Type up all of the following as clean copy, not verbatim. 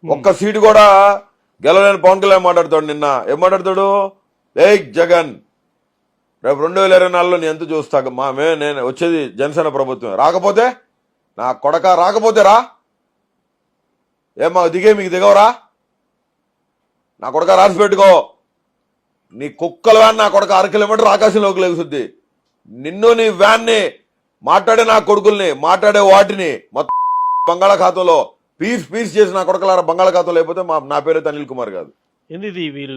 ఒక్క సీటు కూడా గెలవలేని పవన్ కళ్యాణ్ మాట్లాడతాడు. నిన్న ఏం మాట్లాడతాడు? జగన్ రేపు 2024లో నేను ఎంత చూస్తా నేను వచ్చేది జనసేన ప్రభుత్వం, రాకపోతే నా కొడక రాకపోతే రా, ఏమా దిగే మీకు దిగవరా, నా కొడక రాసి పెట్టుకో, నీ కుక్కల వ్యాన్ నా కొడక 6 కిలోమీటర్ ఆకాశంలోకి లేగుతుంది. నిన్ను నీ వ్యాన్ ని మాట్లాడే నా కొడుకుల్ని మాట్లాడే వాటిని మొత్తం బంగాళాఖాతంలో పీస్ చేసి నా కొడకలారా బంగాళాఖాతం లేకపోతే నా పేరైతే అనిల్ కుమార్ కాదు. ఏంది మీరు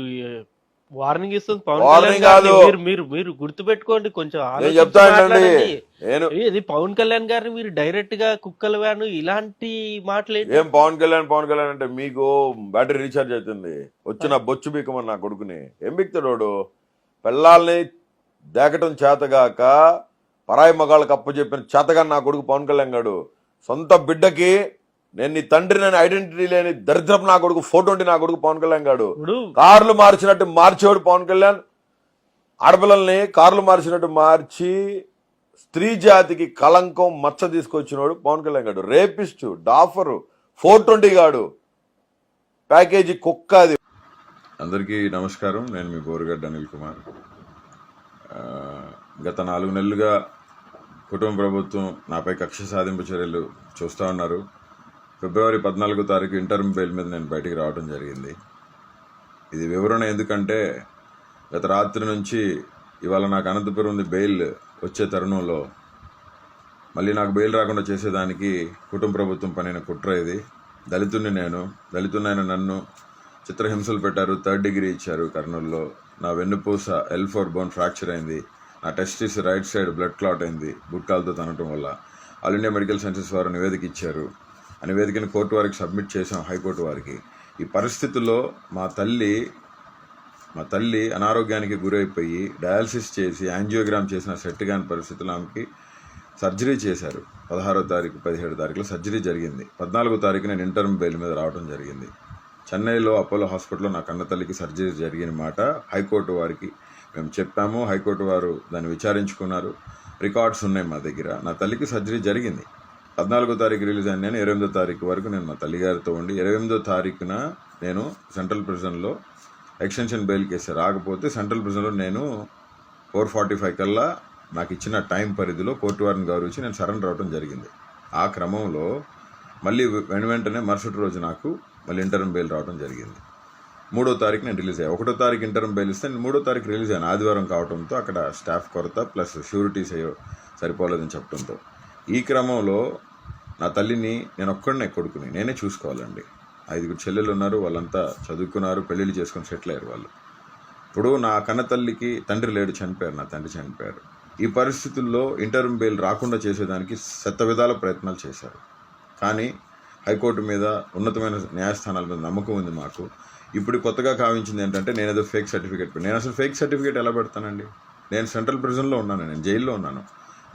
వార్నింగ్ ఇస్తుంది పవన్ వార్నింగ్ కళ్యాణ్ కాదు. గారిని. మీరు మీరు గుర్తుపెట్టుకోండి, కొంచెం నేను చెప్తానండి. నేను ఇది పవన్ కళ్యాణ్ గారిని మీరు డైరెక్ట్ గా కుక్కల వ్యాను ఇలాంటి మాటలు ఏం పవన్ కళ్యాణ్ అంటే మీకు బ్యాటరీ రీఛార్జ్ అవుతుంది, వచ్చిన బొచ్చు బీకమని నా కొడుకుని ఏం బిక్తాడు వాడు? పిల్లల్ని దేకటం చేతగాక పరాయి మగాళ్ళకి అప్పచెప్పిన చేతగా నా కొడుకు పవన్ కళ్యాణ్ గాడు. సొంత బిడ్డకి నేను నీ తండ్రి నేను ఐడెంటిటీ లేని దరిద్రపు నా కొడుకు ఫోటో ఉండి నా కొడుకు పవన్ కళ్యాణ్ గాడు. కార్లు మార్చినట్టు మార్చేవాడు పవన్ కళ్యాణ్. ఆడపిల్లల్ని కార్లు మార్చినట్టు మార్చి స్త్రీ జాతికి కళంకం మచ్చ తీసుకొచ్చినోడు పవన్ కళ్యాణ్ గాడు. రేపిస్టు, డాఫరు, 420 గాడు, ప్యాకేజీ కుక్క అది. అందరికీ నమస్కారం. నేను మీ బోరుగడ్డ అనిల్ కుమార్. గత 4 నెలలుగా కుటుంబ ప్రభుత్వం నాపై కక్ష సాధింపు చర్యలు చూస్తూ ఉన్నారు. ఫిబ్రవరి 14వ తారీఖు ఇంటర్మ్ బెయిల్ మీద నేను బయటికి రావడం జరిగింది. ఇది వివరణ ఎందుకంటే గత రాత్రి నుంచి ఇవాళ నాకు అనంతపురం బెయిల్ వచ్చే తరుణంలో మళ్ళీ నాకు బెయిల్ రాకుండా చేసేదానికి కుటుంబ ప్రభుత్వం పనిన కుట్ర ఇది. దళితున్నైన నన్ను చిత్రహింసలు పెట్టారు. 3rd డిగ్రీ ఇచ్చారు కర్నూలులో. నా వెన్నుపూస L4 బోన్ ఫ్రాక్చర్ అయింది. నా testis right side blood clot అయింది గుట్కాలతో తనటం వల్ల. ఆల్ ఇండియా మెడికల్ సైన్సెస్ వారు నివేదిక ఇచ్చారు. ఆ నివేదికను కోర్టు వారికి సబ్మిట్ చేశాం, హైకోర్టు వారికి. ఈ పరిస్థితుల్లో మా తల్లి అనారోగ్యానికి గురైపోయి డయాలసిస్ చేసి యాంజియోగ్రామ్ చేసిన సెట్ కాని పరిస్థితుల్లో ఆమెకి సర్జరీ చేశారు. 16వ తారీఖు 17వ తారీఖులో సర్జరీ జరిగింది. 14వ తారీఖు నేను ఇంటర్మ్ బెయిల్ మీద రావడం జరిగింది. చెన్నైలో అపోలో హాస్పిటల్లో నా కన్న తల్లికి సర్జరీ జరిగిన మాట హైకోర్టు వారికి మేము చెప్పాము. హైకోర్టు వారు దాన్ని విచారించుకున్నారు. రికార్డ్స్ ఉన్నాయి మా దగ్గర. నా తల్లికి సర్జరీ జరిగింది. 14వ తారీఖు రిలీజ్ అయిన నేను 28వ తారీఖు వరకు నేను మా తల్లిగారితో ఉండి 28వ తారీఖున నేను సెంట్రల్ ప్రిజన్లో ఎక్స్టెన్షన్ బెయిల్ కేసు రాకపోతే సెంట్రల్ ప్రిజన్లో నేను 4:45 కల్లా నాకు ఇచ్చిన టైం పరిధిలో కోర్టు వారిని గౌరవించి నేను సరెండర్ అవడం జరిగింది. ఆ క్రమంలో మళ్ళీ వెంటనే మరుసటి రోజు నాకు మళ్ళీ ఇంటర్మ్ బెయిల్ రావడం జరిగింది. 3వ తారీఖు నేను రిలీజ్ అయ్యాను. 1వ తారీఖు ఇంటర్మ్ బెయిల్ ఇస్తే నేను 3వ తారీఖు రిలీజ్ అయ్యాను. ఆదివారం కావడంతో అక్కడ స్టాఫ్ కొరత ప్లస్ షూరిటీస్ సరిపోలేదని చెప్పడంతో ఈ క్రమంలో నా తల్లిని నేను ఒక్కడనే కొడుకుని నేనే చూసుకోవాలండి. 5 చెల్లెలు ఉన్నారు, వాళ్ళంతా చదువుకున్నారు, పెళ్ళిళ్ళు చేసుకొని సెటిల్ అయ్యారు వాళ్ళు. ఇప్పుడు నా కన్న తల్లికి తండ్రి లేడు, చనిపోయారు, నా తండ్రి చనిపోయారు. ఈ పరిస్థితుల్లో ఇంటర్మ్ బెయిల్ రాకుండా చేసేదానికి విధాల ప్రయత్నాలు చేశారు. కానీ హైకోర్టు మీద ఉన్నతమైన న్యాయస్థానాల మీద నమ్మకం ఉంది మాకు. ఇప్పుడు కొత్తగా కావించింది ఏంటంటే నేను ఏదో ఫేక్ సర్టిఫికేట్ నేను అసలు ఫేక్ సర్టిఫికేట్ ఎలా పెడతానండి? నేను సెంట్రల్ ప్రిజన్లో ఉన్నాను, నేను జైల్లో ఉన్నాను.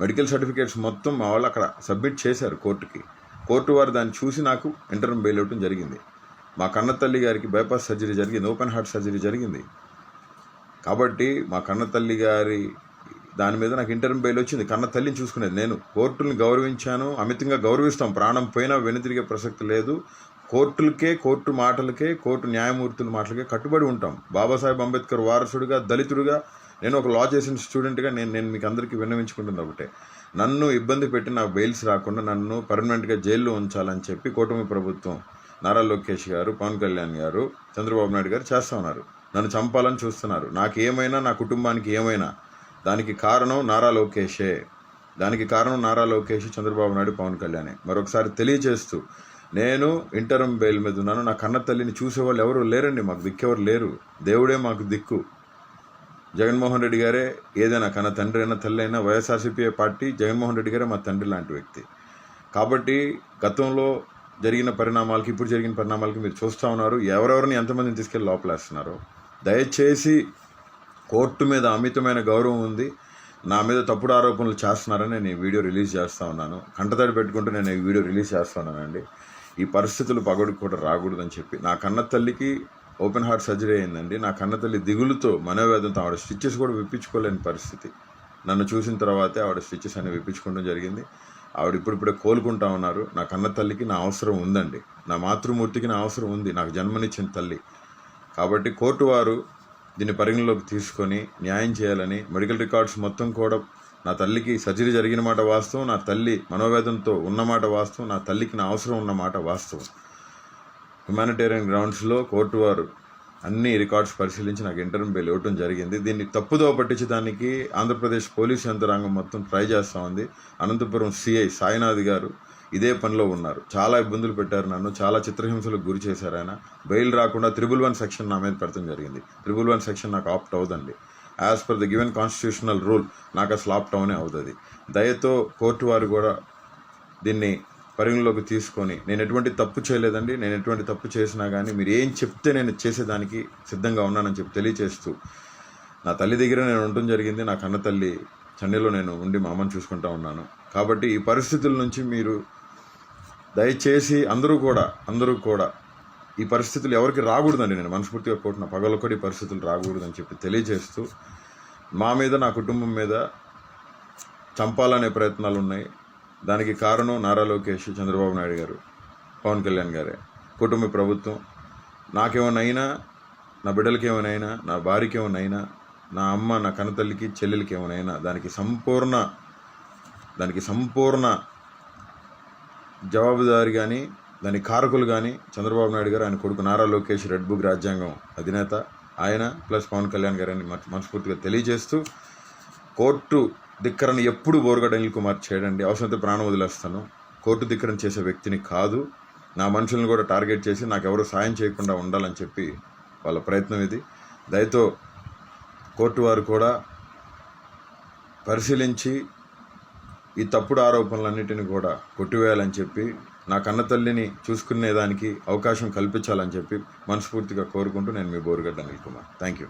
మెడికల్ సర్టిఫికేట్స్ మొత్తం మా వాళ్ళు అక్కడ సబ్మిట్ చేశారు కోర్టుకి. కోర్టు వారు దాన్ని చూసి నాకు ఇంటర్మ్ బెయిల్ ఇవ్వడం జరిగింది. మా కన్న తల్లి గారికి బైపాస్ సర్జరీ జరిగింది, ఓపెన్ హార్ట్ సర్జరీ జరిగింది. కాబట్టి మా కన్న తల్లి గారి దాని మీద నాకు ఇంటర్మ్ బెయిల్ వచ్చింది. కన్న తల్లిని చూసుకునేది నేను. కోర్టుని గౌరవించాను, అమితంగా గౌరవిస్తాం. ప్రాణం పోయినా వెనుతిరిగే ప్రసక్తి లేదు. కోర్టులకే, కోర్టు మాటలకే, కోర్టు న్యాయమూర్తుల మాటలకే కట్టుబడి ఉంటాం. బాబాసాహెబ్ అంబేద్కర్ వారసుడిగా, దళితుడిగా, నేను ఒక లా చేసిన స్టూడెంట్గా నేను మీకు అందరికీ విన్నవించుకుంటుంది ఒకటే, నన్ను ఇబ్బంది పెట్టి నాకు బెయిల్స్ రాకుండా నన్ను పర్మనెంట్గా జైల్లో ఉంచాలని చెప్పి కూటమి ప్రభుత్వం నారా లోకేష్ గారు, పవన్ కళ్యాణ్ గారు, చంద్రబాబు నాయుడు గారు చేస్తూ ఉన్నారు. నన్ను చంపాలని చూస్తున్నారు. నాకు ఏమైనా, నా కుటుంబానికి ఏమైనా దానికి కారణం నారా లోకేషే. చంద్రబాబు నాయుడు, పవన్ కళ్యాణే. మరొకసారి తెలియజేస్తూ నేను ఇంటర్మ్ బెయిల్ మీద ఉన్నాను. నా కన్న తల్లిని చూసేవాళ్ళు ఎవరు లేరండి, మాకు దిక్కెవరు లేరు. దేవుడే మాకు దిక్కు. జగన్మోహన్ రెడ్డి గారే ఏదైనా, కన్న తండ్రి అయినా తల్లి అయినా వైఎస్ఆర్సీపీ పార్టీ, జగన్మోహన్ రెడ్డి గారే మా తండ్రి లాంటి వ్యక్తి. కాబట్టి గతంలో జరిగిన పరిణామాలకి ఇప్పుడు జరిగిన పరిణామాలకి మీరు చూస్తూ ఉన్నారు. ఎవరెవరిని ఎంతమందిని తీసుకెళ్ళి లోపలేస్తున్నారో. దయచేసి కోర్టు మీద అమితమైన గౌరవం ఉంది. నా మీద తప్పుడు ఆరోపణలు చేస్తున్నారని నేను ఈ వీడియో రిలీజ్ చేస్తూ ఉన్నాను. కంటతడి పెట్టుకుంటూ నేను ఈ వీడియో రిలీజ్ చేస్తున్నానండి. ఈ పరిస్థితులు పగడికి కూడా రాకూడదని చెప్పి. నా కన్న తల్లికి ఓపెన్ హార్ట్ సర్జరీ అయిందండి. నా కన్న తల్లి దిగులుతో, మనోవేదంతో ఆవిడ స్టిచెస్ కూడా విప్పించుకోలేని పరిస్థితి. నన్ను చూసిన తర్వాతే ఆవిడ స్టిచెస్ అన్ని విప్పించుకోవడం జరిగింది. ఆవిడ ఇప్పుడిప్పుడే కోలుకుంటా ఉన్నారు. నా కన్న తల్లికి నా అవసరం ఉందండి, నా మాతృమూర్తికి నా అవసరం ఉంది, నాకు జన్మనిచ్చిన తల్లి. కాబట్టి కోర్టు వారు దీన్ని పరిగణలోకి తీసుకొని న్యాయం చేయాలని, మెడికల్ రికార్డ్స్ మొత్తం కూడా నా తల్లికి సర్జరీ జరిగిన మాట వాస్తవం, నా తల్లి మనోవేదనతో ఉన్నమాట వాస్తవం, నా తల్లికి నా అవసరం ఉన్నమాట వాస్తవం. హ్యుమానిటేరియన్ గ్రౌండ్స్లో కోర్టు వారు అన్ని రికార్డ్స్ పరిశీలించి నాకు ఇంటర్మ్ బెయిల్ ఇవ్వటం జరిగింది. దీన్ని తప్పుదోవ పట్టించడానికి ఆంధ్రప్రదేశ్ పోలీసు యంత్రాంగం మొత్తం ట్రై చేస్తూ ఉంది. అనంతపురం సిఐ సాయినాథ్ గారు ఇదే పనిలో ఉన్నారు. చాలా ఇబ్బందులు పెట్టారు నన్ను, చాలా చిత్రహింసలకు గురి చేశారు ఆయన. బెయిల్ రాకుండా 311 సెక్షన్ నా మీద పెడతాం జరిగింది. 311 సెక్షన్ నాకు ఆప్ట్ అవుదండి. As per the given constitutional rule నాకు అసలు ఆప్ట్ అవునే అవుతుంది. దయతో కోర్టు వారు కూడా దీన్ని పరిగణలోకి తీసుకొని, నేను ఎటువంటి తప్పు చేయలేదండి, నేను ఎటువంటి తప్పు చేసినా కానీ మీరు ఏం చెప్తే నేను చేసేదానికి సిద్ధంగా ఉన్నానని చెప్పి తెలియచేస్తూ, నా తల్లి దగ్గర నేను ఉండటం జరిగింది. నా కన్న తల్లి చెన్నైలో నేను ఉండి మా అమ్మని చూసుకుంటా ఉన్నాను. కాబట్టి ఈ పరిస్థితుల నుంచి మీరు దయచేసి అందరూ కూడా ఈ పరిస్థితులు ఎవరికి రాకూడదండి. నేను మనస్ఫూర్తిగా కోరుతున్న పగలొకటి పరిస్థితులు రాకూడదని చెప్పి తెలియజేస్తూ, మా మీద నా కుటుంబం మీద చంపాలనే ప్రయత్నాలు ఉన్నాయి. దానికి కారణం నారా లోకేష్, చంద్రబాబు నాయుడు గారు, పవన్ కళ్యాణ్ గారే, కుటుంబ ప్రభుత్వం. నాకేమైనా, నా బిడ్డలకి ఏమైనా, నా భార్యకి ఏమైనా, నా అమ్మ నా కన్నతల్లికి చెల్లెలకి ఏమైనా దానికి సంపూర్ణ జవాబుదారి కానీ దాని కారకులు కానీ చంద్రబాబు నాయుడు గారు, ఆయన కొడుకు నారా లోకేష్, రెడ్ బుక్ రాజ్యాంగం అధినేత ఆయన, ప్లస్ పవన్ కళ్యాణ్ గారు అని మనస్ఫూర్తిగా తెలియజేస్తూ, కోర్టు ధిక్కరణ ఎప్పుడు బోరుగడ్డ అనిల్ కుమార్ చేయడండి. అవసరమైతే ప్రాణం వదిలేస్తాను. కోర్టు ధిక్కరణ చేసే వ్యక్తిని కాదు. నా మనుషులను కూడా టార్గెట్ చేసి నాకెవరూ సాయం చేయకుండా ఉండాలని చెప్పి వాళ్ళ ప్రయత్నం ఇది. దయతో కోర్టు వారు కూడా పరిశీలించి ఈ తప్పుడు ఆరోపణలన్నిటిని కూడా కొట్టివేయాలని చెప్పి, నా కన్న తల్లిని చూసుకునేదానికి అవకాశం కల్పించాలని చెప్పి మనస్ఫూర్తిగా కోరుకుంటూ నేను మీ బోరుగడ్డ అనిల్ కుమార్. Thank you.